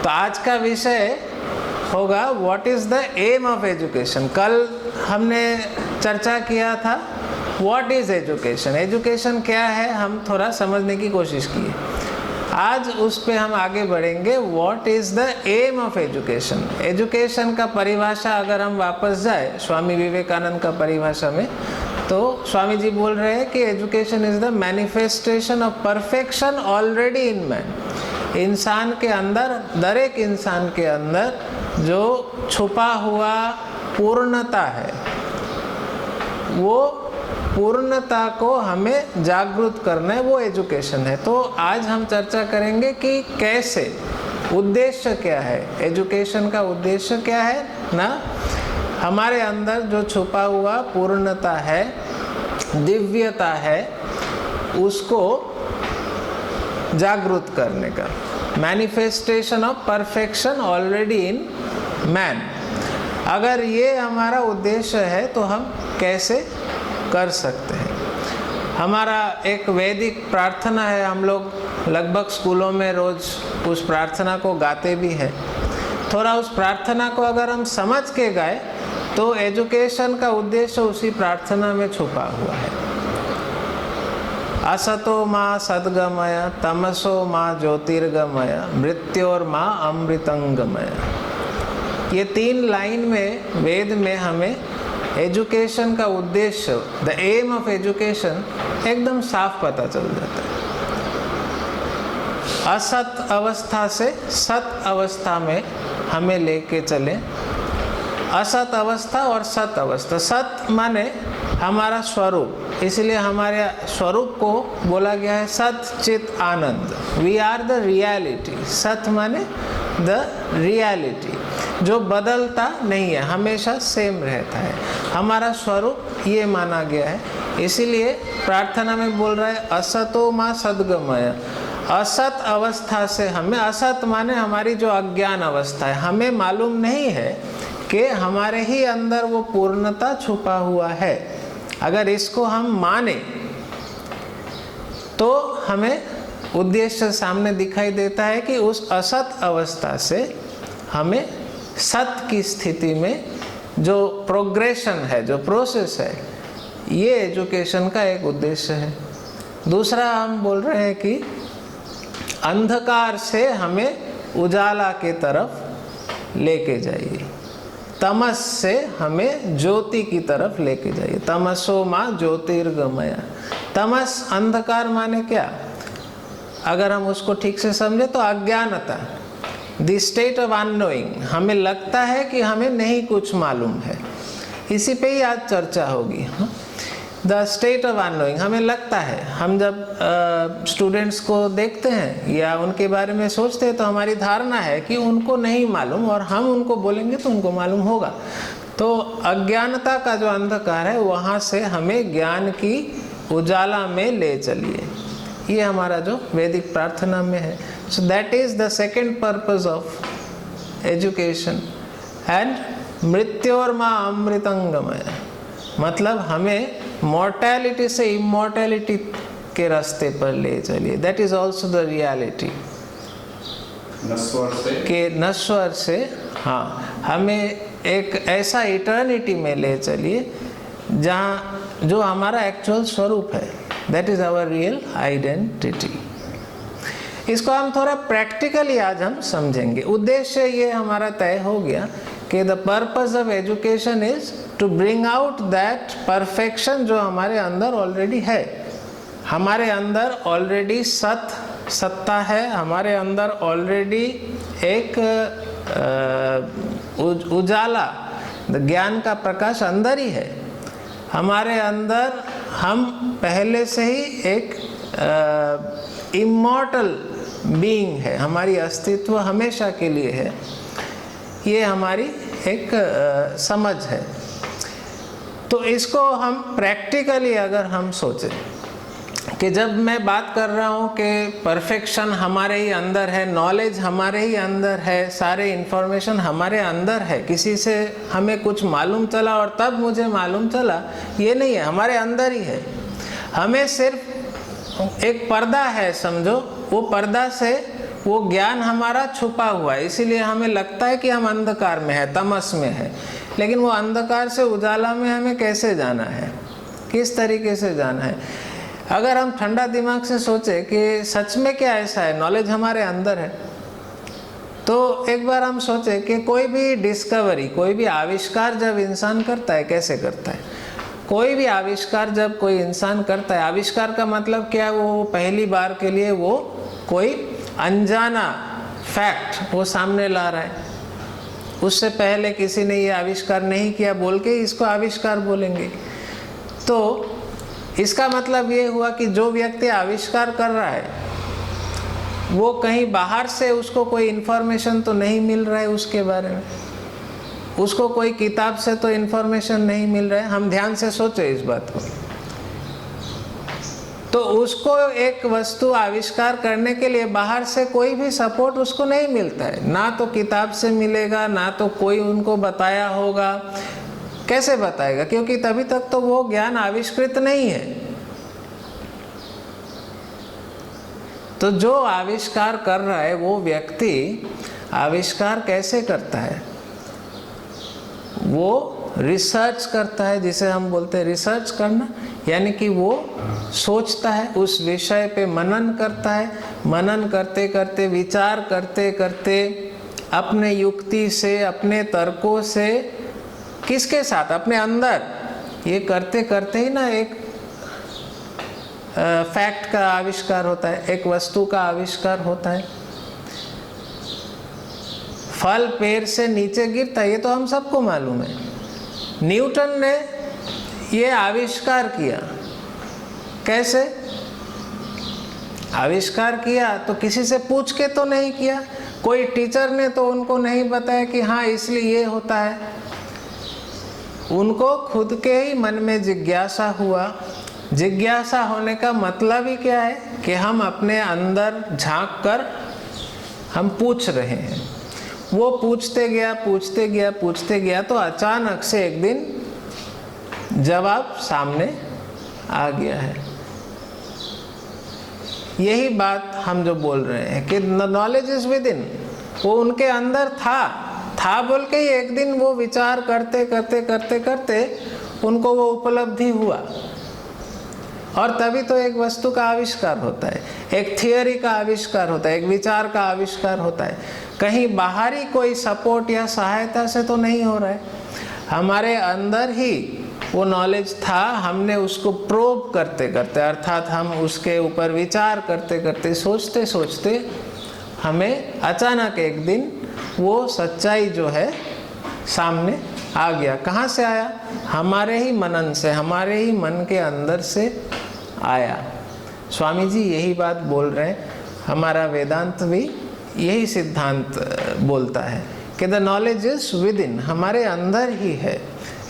तो आज का विषय होगा what is the aim of education. कल हमने चर्चा किया था व्हाट इज़ एजुकेशन, एजुकेशन क्या है, हम थोड़ा समझने की कोशिश की। आज उस पे हम आगे बढ़ेंगे, what is the aim of education. Education का परिभाषा अगर हम वापस जाए स्वामी विवेकानंद का परिभाषा में, तो स्वामी जी बोल रहे हैं कि education is the manifestation of perfection already in man. इंसान के अंदर, दरेक इंसान के अंदर जो छुपा हुआ पूर्णता है, वो पूर्णता को हमें जागृत करना है, वो एजुकेशन है। तो आज हम चर्चा करेंगे कि कैसे, उद्देश्य क्या है, एजुकेशन का उद्देश्य क्या है ना। हमारे अंदर जो छुपा हुआ पूर्णता है, दिव्यता है, उसको जागृत करने का, manifestation of perfection already in man. अगर ये हमारा उद्देश्य है तो हम कैसे कर सकते हैं। हमारा एक वैदिक प्रार्थना है, हम लोग लगभग स्कूलों में रोज उस प्रार्थना को गाते भी हैं। थोड़ा उस प्रार्थना को अगर हम समझ के गाए तो एजुकेशन का उद्देश्य उसी प्रार्थना में छुपा हुआ है। असतो माँ सद्गमय, तमसो माँ ज्योतिर्गमय, मृत्योर्मा अमृतंगमय। ये 3 लाइन में वेद में हमें एजुकेशन का उद्देश्य, द एम ऑफ एजुकेशन एकदम साफ पता चल जाता है। असत अवस्था से सत अवस्था में हमें लेके चले। असत अवस्था और सत अवस्था, सत माने हमारा स्वरूप, इसलिए हमारे स्वरूप को बोला गया है सत चित आनंद। We are the reality. सत माने द रियलिटी, जो बदलता नहीं है, हमेशा सेम रहता है। हमारा स्वरूप ये माना गया है। इसीलिए प्रार्थना में बोल रहा है असतो माँ सद्गमय। असत अवस्था से हमें, असत माने हमारी जो अज्ञान अवस्था है, हमें मालूम नहीं है कि हमारे ही अंदर वो पूर्णता छुपा हुआ है। अगर इसको हम माने तो हमें उद्देश्य सामने दिखाई देता है कि उस असत अवस्था से हमें सत की स्थिति में जो प्रोग्रेशन है, जो प्रोसेस है, ये एजुकेशन का एक उद्देश्य है। दूसरा हम बोल रहे हैं कि अंधकार से हमें उजाला के तरफ लेके जाइए, तमस से हमें ज्योति की तरफ लेके जाइए। तमसो माँ ज्योतिर्गमय। तमस, अंधकार माने क्या, अगर हम उसको ठीक से समझे तो अज्ञानता, द स्टेट ऑफ अननोइंग। हमें लगता है कि हमें नहीं कुछ मालूम है, इसी पे ही आज चर्चा होगी। द स्टेट ऑफ अननोइंग, हमें लगता है, हम जब स्टूडेंट्स को देखते हैं या उनके बारे में सोचते हैं तो हमारी धारणा है कि उनको नहीं मालूम, और हम उनको बोलेंगे तो उनको मालूम होगा। तो अज्ञानता का जो अंधकार है, वहाँ से हमें ज्ञान की उजाला में ले चलिए। ये हमारा जो वैदिक प्रार्थना में है। So that is the second purpose of education. And मृत्योर्मा अमृतंगमय, मतलब हमें मॉर्टैलिटी से इमॉर्टैलिटी के रास्ते पर ले चलिए। That is also the reality. नश्वर से हाँ, हमें एक ऐसा इटर्निटी में ले चलिए जहाँ जो हमारा एक्चुअल स्वरूप है। That is our real identity. इसको हम थोड़ा प्रैक्टिकली आज हम समझेंगे। उद्देश्य ये हमारा तय हो गया कि the purpose of education is to bring out that perfection जो हमारे अंदर ऑलरेडी है। हमारे अंदर ऑलरेडी सत्ता है, हमारे अंदर ऑलरेडी एक उजाला, ज्ञान का प्रकाश अंदर ही है। हमारे अंदर हम पहले से ही एक इमॉर्टल बीइंग है, हमारी अस्तित्व हमेशा के लिए है। ये हमारी एक समझ है। तो इसको हम प्रैक्टिकली अगर हम सोचें कि जब मैं बात कर रहा हूँ कि परफेक्शन हमारे ही अंदर है, नॉलेज हमारे ही अंदर है, सारे इन्फॉर्मेशन हमारे अंदर है, किसी से हमें कुछ मालूम चला और तब मुझे मालूम चला, ये नहीं है, हमारे अंदर ही है। हमें सिर्फ एक पर्दा है समझो, वो पर्दा से वो ज्ञान हमारा छुपा हुआ है, इसीलिए हमें लगता है कि हम अंधकार में है, तमस में है। लेकिन वो अंधकार से उजाला में हमें कैसे जाना है, किस तरीके से जाना है। अगर हम ठंडा दिमाग से सोचे कि सच में क्या ऐसा है, नॉलेज हमारे अंदर है, तो एक बार हम सोचे कि कोई भी डिस्कवरी, कोई भी आविष्कार जब इंसान करता है, कैसे करता है। कोई भी आविष्कार जब कोई इंसान करता है, आविष्कार का मतलब क्या है, वो पहली बार के लिए वो कोई अनजाना फैक्ट वो सामने ला रहा है। उससे पहले किसी ने ये आविष्कार नहीं किया बोल के इसको आविष्कार बोलेंगे। तो इसका मतलब ये हुआ कि जो व्यक्ति आविष्कार कर रहा है वो कहीं बाहर से उसको कोई इन्फॉर्मेशन तो नहीं मिल रहा है उसके बारे में, उसको कोई किताब से तो इन्फॉर्मेशन नहीं मिल रहा है। हम ध्यान से सोचे इस बात को। तो उसको एक वस्तु आविष्कार करने के लिए बाहर से कोई भी सपोर्ट उसको नहीं मिलता है, ना तो किताब से मिलेगा, ना तो कोई उनको बताया होगा। कैसे बताएगा, क्योंकि तभी तक तो वो ज्ञान आविष्कृत नहीं है। तो जो आविष्कार कर रहा है वो व्यक्ति आविष्कार कैसे करता है, वो रिसर्च करता है, जिसे हम बोलते हैं रिसर्च करना, यानी कि वो सोचता है, उस विषय पे मनन करता है। मनन करते करते, विचार करते करते, अपने युक्ति से, अपने तर्कों से, किसके साथ, अपने अंदर, ये करते करते ही ना एक फैक्ट का आविष्कार होता है, एक वस्तु का आविष्कार होता है। फल पेड़ से नीचे गिरता है, ये तो हम सबको मालूम है। न्यूटन ने ये आविष्कार किया, कैसे आविष्कार किया, तो किसी से पूछ के तो नहीं किया, कोई टीचर ने तो उनको नहीं बताया कि हाँ इसलिए ये होता है। उनको खुद के ही मन में जिज्ञासा हुआ। जिज्ञासा होने का मतलब ही क्या है कि हम अपने अंदर झांक कर हम पूछ रहे हैं। वो पूछते गया पूछते गया पूछते गया, तो अचानक से एक दिन जवाब सामने आ गया है। यही बात हम जो बोल रहे हैं कि नॉलेज इज विद इन, वो उनके अंदर था बोल के ही एक दिन वो विचार करते करते करते करते उनको वो उपलब्धि हुआ। और तभी तो एक वस्तु का आविष्कार होता है, एक थियरी का आविष्कार होता है, एक विचार का आविष्कार होता है। कहीं बाहरी कोई सपोर्ट या सहायता से तो नहीं हो रहा है, हमारे अंदर ही वो नॉलेज था। हमने उसको प्रोब करते करते, अर्थात हम उसके ऊपर विचार करते करते, सोचते सोचते, हमें अचानक एक दिन वो सच्चाई जो है सामने आ गया। कहाँ से आया? हमारे ही मनन से, हमारे ही मन के अंदर से आया। स्वामी जी यही बात बोल रहे हैं, हमारा वेदांत भी यही सिद्धांत बोलता है कि the knowledge is within, हमारे अंदर ही है।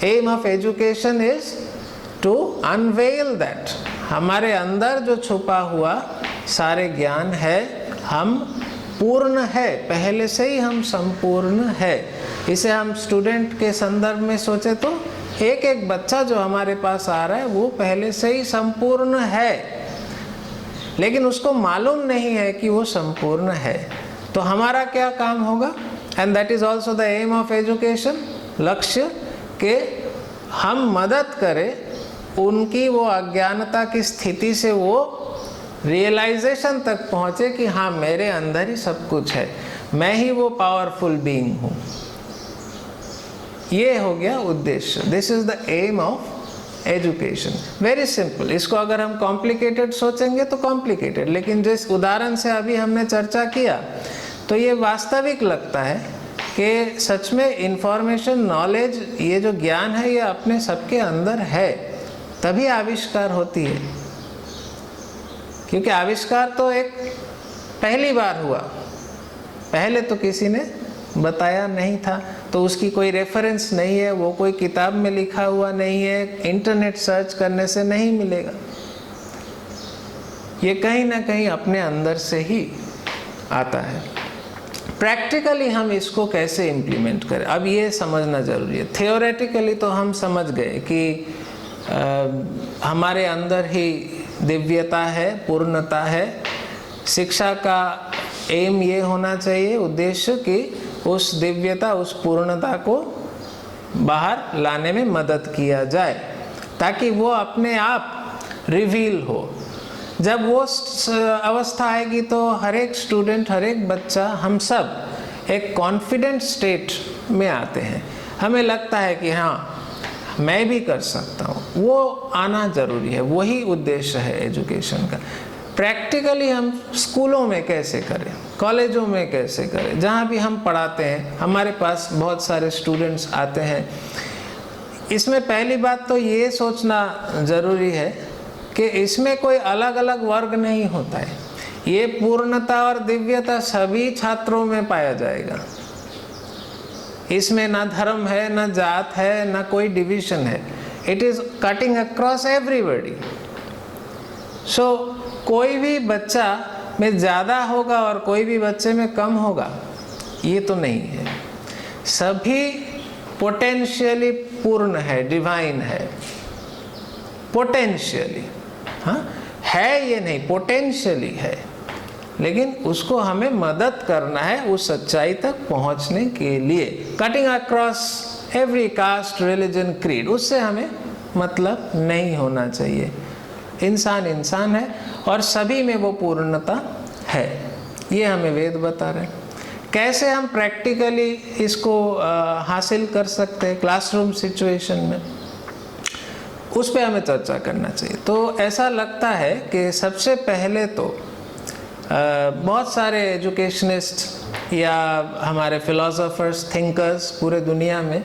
Aim of education is to unveil that, हमारे अंदर जो छुपा हुआ सारे ज्ञान है, हम पूर्ण है, पहले से ही हम संपूर्ण है। इसे हम स्टूडेंट के संदर्भ में सोचे तो एक एक बच्चा जो हमारे पास आ रहा है वो पहले से ही संपूर्ण है, लेकिन उसको मालूम नहीं है कि वो संपूर्ण है। तो हमारा क्या काम होगा? And that is also the aim of education, लक्ष्य के हम मदद करें उनकी वो अज्ञानता की स्थिति से वो रियलाइजेशन तक पहुँचे कि हाँ मेरे अंदर ही सब कुछ है, मैं ही वो पावरफुल बीइंग हूँ। ये हो गया उद्देश्य। This is the aim of education. Very simple. इसको अगर हम कॉम्प्लिकेटेड सोचेंगे तो कॉम्प्लिकेटेड, लेकिन जिस उदाहरण से अभी हमने चर्चा किया तो ये वास्तविक लगता है कि सच में इंफॉर्मेशन, नॉलेज, ये जो ज्ञान है ये अपने सबके अंदर है, तभी आविष्कार होती है। क्योंकि आविष्कार तो एक पहली बार हुआ, पहले तो किसी ने बताया नहीं था, तो उसकी कोई रेफरेंस नहीं है, वो कोई किताब में लिखा हुआ नहीं है, इंटरनेट सर्च करने से नहीं मिलेगा। ये कहीं ना कहीं अपने अंदर से ही आता है। प्रैक्टिकली हम इसको कैसे इम्प्लीमेंट करें, अब ये समझना ज़रूरी है। थियोरेटिकली तो हम समझ गए कि हमारे अंदर ही दिव्यता है, पूर्णता है। शिक्षा का एम ये होना चाहिए, उद्देश्य कि उस दिव्यता, उस पूर्णता को बाहर लाने में मदद किया जाए ताकि वो अपने आप रिवील हो। जब वो अवस्था आएगी तो हर एक स्टूडेंट, हर एक बच्चा, हम सब एक कॉन्फिडेंट स्टेट में आते हैं। हमें लगता है कि हाँ मैं भी कर सकता हूँ, वो आना जरूरी है। वही उद्देश्य है एजुकेशन का। प्रैक्टिकली हम स्कूलों में कैसे करें, कॉलेजों में कैसे करें, जहाँ भी हम पढ़ाते हैं, हमारे पास बहुत सारे स्टूडेंट्स आते हैं। इसमें पहली बात तो ये सोचना ज़रूरी है कि इसमें कोई अलग अलग वर्ग नहीं होता है। ये पूर्णता और दिव्यता सभी छात्रों में पाया जाएगा। इसमें ना धर्म है, ना जात है, ना कोई डिवीजन है। It is cutting across everybody. So कोई भी बच्चा में ज़्यादा होगा और कोई भी बच्चे में कम होगा, ये तो नहीं है। सभी पोटेंशियली पूर्ण है, डिवाइन है, पोटेंशियली। हाँ, है ये नहीं, पोटेंशियली है, लेकिन उसको हमें मदद करना है उस सच्चाई तक पहुंचने के लिए। Cutting across every caste, religion, creed, उससे हमें मतलब नहीं होना चाहिए। इंसान इंसान है और सभी में वो पूर्णता है, ये हमें वेद बता रहे हैं। कैसे हम प्रैक्टिकली इसको हासिल कर सकते हैं क्लासरूम सिचुएशन में, उस पर हमें चर्चा करना चाहिए। तो ऐसा लगता है कि सबसे पहले तो बहुत सारे एजुकेशनिस्ट या हमारे फिलोसोफर्स, थिंकर्स पूरे दुनिया में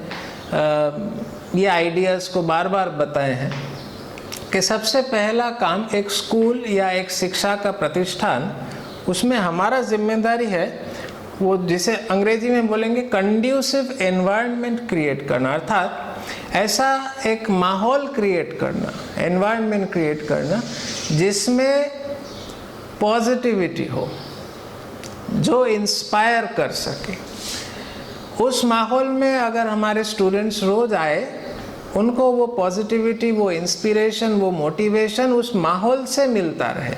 ये आइडियाज़ को बार बार बताए हैं कि सबसे पहला काम एक स्कूल या एक शिक्षा का प्रतिष्ठान, उसमें हमारा जिम्मेदारी है वो जिसे अंग्रेजी में बोलेंगे कंड्यूसिव एनवायरनमेंट क्रिएट करना, अर्थात ऐसा एक माहौल क्रिएट करना, एनवायरनमेंट क्रिएट करना जिसमें पॉजिटिविटी हो, जो इंस्पायर कर सके। उस माहौल में अगर हमारे स्टूडेंट्स रोज आए, उनको वो पॉजिटिविटी, वो इंस्पिरेशन, वो मोटिवेशन उस माहौल से मिलता रहे।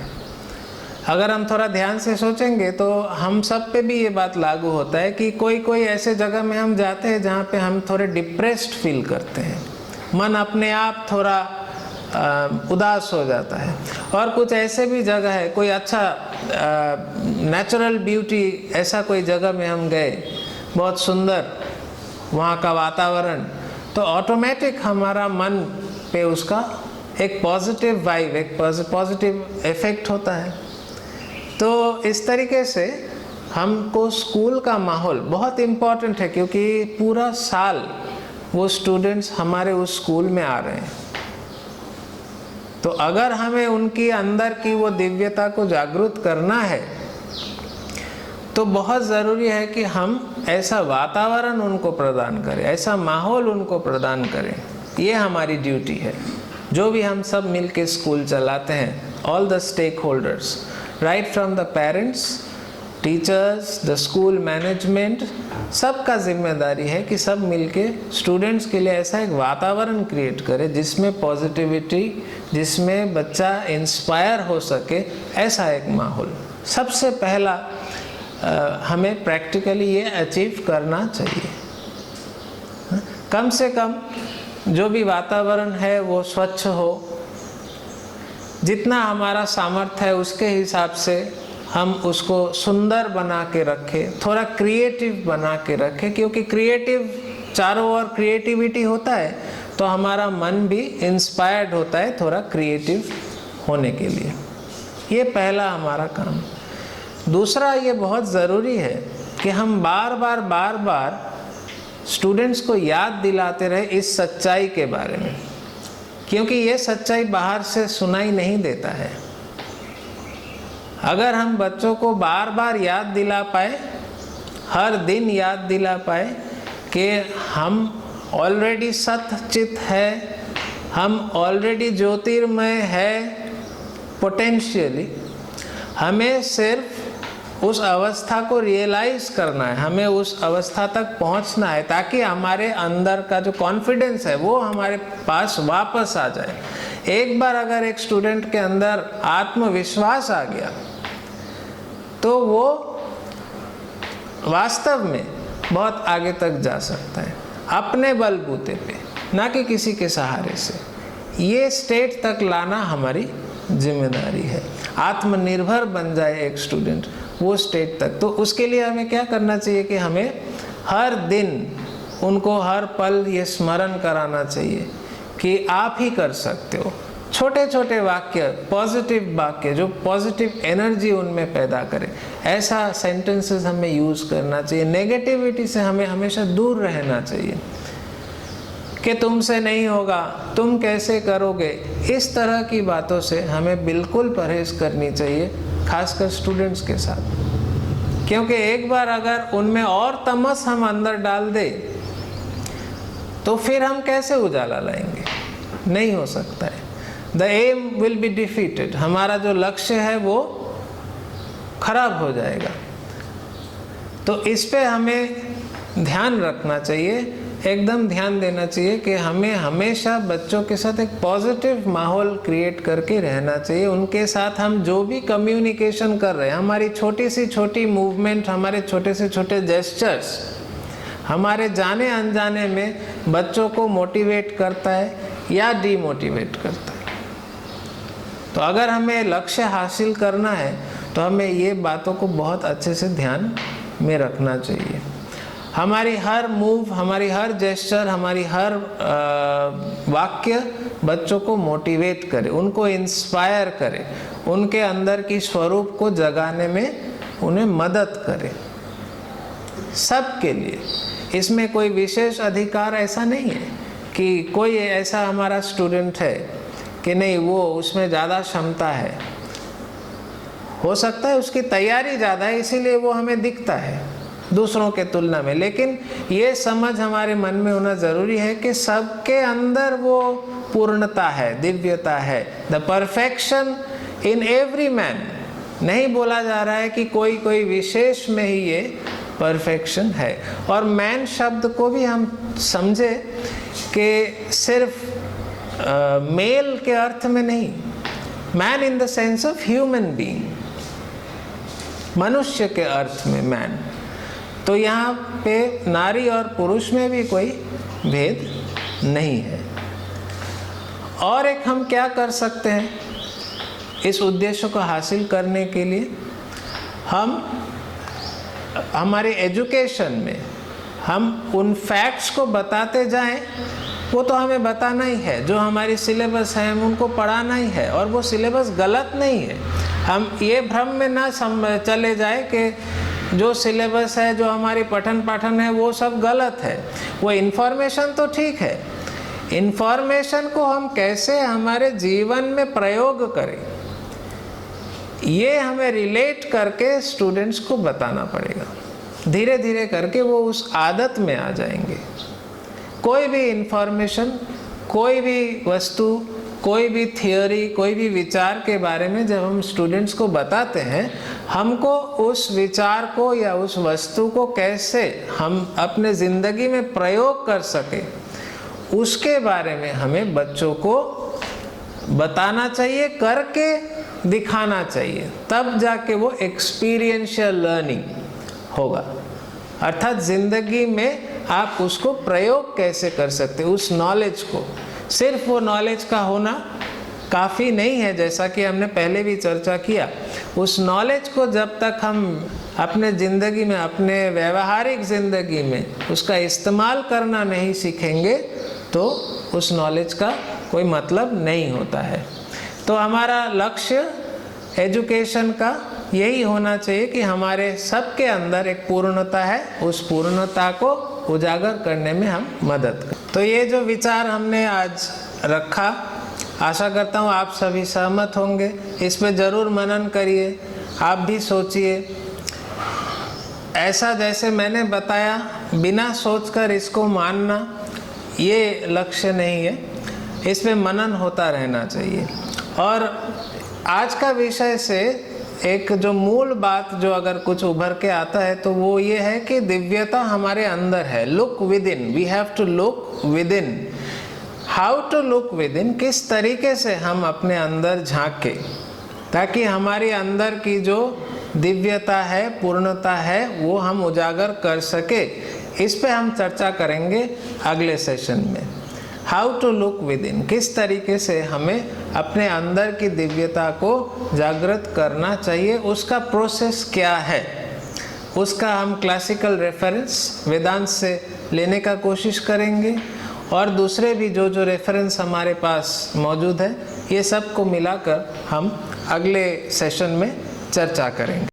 अगर हम थोड़ा ध्यान से सोचेंगे तो हम सब पे भी ये बात लागू होता है कि कोई ऐसे जगह में हम जाते हैं जहाँ पे हम थोड़े डिप्रेस्ड फील करते हैं, मन अपने आप थोड़ा उदास हो जाता है। और कुछ ऐसे भी जगह है, कोई अच्छा नेचुरल ब्यूटी, ऐसा कोई जगह में हम गए, बहुत सुंदर वहाँ का वातावरण, तो ऑटोमेटिक हमारा मन पे उसका एक पॉजिटिव वाइब, एक पॉजिटिव इफेक्ट होता है। तो इस तरीके से हमको स्कूल का माहौल बहुत इम्पॉर्टेंट है, क्योंकि पूरा साल वो स्टूडेंट्स हमारे उस स्कूल में आ रहे हैं। तो अगर हमें उनकी अंदर की वो दिव्यता को जागृत करना है तो बहुत ज़रूरी है कि हम ऐसा वातावरण उनको प्रदान करें, ऐसा माहौल उनको प्रदान करें। ये हमारी ड्यूटी है। जो भी हम सब मिल के स्कूल चलाते हैं, all the stakeholders, right from the parents, teachers, the school management, सबका जिम्मेदारी है कि सब मिलके स्टूडेंट्स के लिए ऐसा एक वातावरण क्रिएट करें जिसमें पॉजिटिविटी, जिसमें बच्चा इंस्पायर हो सके, ऐसा एक माहौल। सबसे पहला हमें प्रैक्टिकली ये अचीव करना चाहिए। कम से कम जो भी वातावरण है वो स्वच्छ हो, जितना हमारा सामर्थ्य है उसके हिसाब से हम उसको सुंदर बना के रखें, थोड़ा क्रिएटिव बना के रखें, क्योंकि क्रिएटिव, चारों ओर क्रिएटिविटी होता है तो हमारा मन भी इंस्पायर्ड होता है थोड़ा क्रिएटिव होने के लिए। ये पहला हमारा काम। दूसरा, ये बहुत ज़रूरी है कि हम बार बार स्टूडेंट्स को याद दिलाते रहे इस सच्चाई के बारे में, क्योंकि ये सच्चाई बाहर से सुनाई नहीं देता है। अगर हम बच्चों को बार बार याद दिला पाए, हर दिन याद दिला पाए कि हम ऑलरेडी सतचित है, हम ऑलरेडी ज्योतिर्मय है पोटेंशियली, हमें सिर्फ उस अवस्था को रियलाइज करना है, हमें उस अवस्था तक पहुंचना है ताकि हमारे अंदर का जो कॉन्फिडेंस है वो हमारे पास वापस आ जाए। एक बार अगर एक स्टूडेंट के अंदर आत्मविश्वास आ गया तो वो वास्तव में बहुत आगे तक जा सकता है अपने बलबूते पे, ना कि किसी के सहारे से। ये स्टेट तक लाना हमारी जिम्मेदारी है। आत्मनिर्भर बन जाए एक स्टूडेंट वो स्टेट तक। तो उसके लिए हमें क्या करना चाहिए कि हमें हर दिन उनको हर पल ये स्मरण कराना चाहिए कि आप ही कर सकते हो। छोटे छोटे वाक्य, पॉजिटिव वाक्य जो पॉजिटिव एनर्जी उनमें पैदा करे, ऐसा सेंटेंसेस हमें यूज़ करना चाहिए। नेगेटिविटी से हमें हमेशा दूर रहना चाहिए कि तुमसे नहीं होगा, तुम कैसे करोगे, इस तरह की बातों से हमें बिल्कुल परहेज़ करनी चाहिए, खासकर स्टूडेंट्स के साथ। क्योंकि एक बार अगर उनमें और तमस हम अंदर डाल दें तो फिर हम कैसे उजाला लाएंगे? नहीं हो सकता है। The aim will be defeated. हमारा जो लक्ष्य है वो खराब हो जाएगा। तो इस पे हमें ध्यान रखना चाहिए, एकदम ध्यान देना चाहिए कि हमें हमेशा बच्चों के साथ एक पॉजिटिव माहौल क्रिएट करके रहना चाहिए। उनके साथ हम जो भी कम्युनिकेशन कर रहे हैं, हमारी छोटी सी छोटी मूवमेंट, हमारे छोटे से छोटे जेस्चर्स हमारे जाने अनजाने में बच्चों को मोटिवेट करता है या डीमोटिवेट करता है। तो अगर हमें लक्ष्य हासिल करना है तो हमें ये बातों को बहुत अच्छे से ध्यान में रखना चाहिए। हमारी हर मूव, हमारी हर जेस्चर, हमारी हर वाक्य बच्चों को मोटिवेट करे, उनको इंस्पायर करे, उनके अंदर की स्वरूप को जगाने में उन्हें मदद करे। सबके लिए इसमें कोई विशेष अधिकार ऐसा नहीं है कि कोई ऐसा हमारा स्टूडेंट है कि नहीं वो उसमें ज़्यादा क्षमता है। हो सकता है उसकी तैयारी ज़्यादा है इसीलिए वो हमें दिखता है दूसरों के तुलना में, लेकिन ये समझ हमारे मन में होना ज़रूरी है कि सबके अंदर वो पूर्णता है, दिव्यता है। The perfection in every man. नहीं बोला जा रहा है कि कोई कोई विशेष में ही ये परफेक्शन है। और मैन शब्द को भी हम समझे कि सिर्फ मेल के अर्थ में नहीं, man in the sense of human being, मनुष्य के अर्थ में मैन। तो यहाँ पे नारी और पुरुष में भी कोई भेद नहीं है। और एक हम क्या कर सकते हैं इस उद्देश्य को हासिल करने के लिए? हम हमारे एजुकेशन में हम उन फैक्ट्स को बताते जाएं। वो तो हमें बताना ही है, जो हमारी सिलेबस है हम उनको पढ़ाना ही है। और वो सिलेबस गलत नहीं है। हम ये भ्रम में ना चले जाए कि जो सिलेबस है, जो हमारी पठन पाठन है वो सब गलत है। वो इन्फॉर्मेशन तो ठीक है, इन्फॉर्मेशन को हम कैसे हमारे जीवन में प्रयोग करें ये हमें रिलेट करके स्टूडेंट्स को बताना पड़ेगा। धीरे धीरे करके वो उस आदत में आ जाएंगे। कोई भी इन्फॉर्मेशन, कोई भी वस्तु, कोई भी थियोरी, कोई भी विचार के बारे में जब हम स्टूडेंट्स को बताते हैं, हमको उस विचार को या उस वस्तु को कैसे हम अपने ज़िंदगी में प्रयोग कर सके उसके बारे में हमें बच्चों को बताना चाहिए, करके दिखाना चाहिए। तब जाके वो एक्सपीरियंशियल लर्निंग होगा। अर्थात ज़िंदगी में आप उसको प्रयोग कैसे कर सकते, उस नॉलेज को। सिर्फ वो नॉलेज का होना काफ़ी नहीं है, जैसा कि हमने पहले भी चर्चा किया। उस नॉलेज को जब तक हम अपने ज़िंदगी में, अपने व्यवहारिक ज़िंदगी में उसका इस्तेमाल करना नहीं सीखेंगे तो उस नॉलेज का कोई मतलब नहीं होता है। तो हमारा लक्ष्य एजुकेशन का यही होना चाहिए कि हमारे सबके अंदर एक पूर्णता है, उस पूर्णता को उजागर करने में हम मदद करें। तो ये जो विचार हमने आज रखा, आशा करता हूँ आप सभी सहमत होंगे। इस पे ज़रूर मनन करिए, आप भी सोचिए। ऐसा जैसे मैंने बताया, बिना सोचकर इसको मानना ये लक्ष्य नहीं है, इस पे मनन होता रहना चाहिए। और आज का विषय से एक जो मूल बात जो अगर कुछ उभर के आता है तो वो ये है कि दिव्यता हमारे अंदर है। Look within, we have to look within. How to look within, किस तरीके से हम अपने अंदर झांके ताकि हमारे अंदर की जो दिव्यता है, पूर्णता है, वो हम उजागर कर सके, इस पे हम चर्चा करेंगे अगले सेशन में। How to look within, किस तरीके से हमें अपने अंदर की दिव्यता को जागृत करना चाहिए, उसका प्रोसेस क्या है, उसका हम क्लासिकल रेफरेंस वेदांत से लेने का कोशिश करेंगे, और दूसरे भी जो रेफरेंस हमारे पास मौजूद है, ये सब को मिलाकर हम अगले सेशन में चर्चा करेंगे।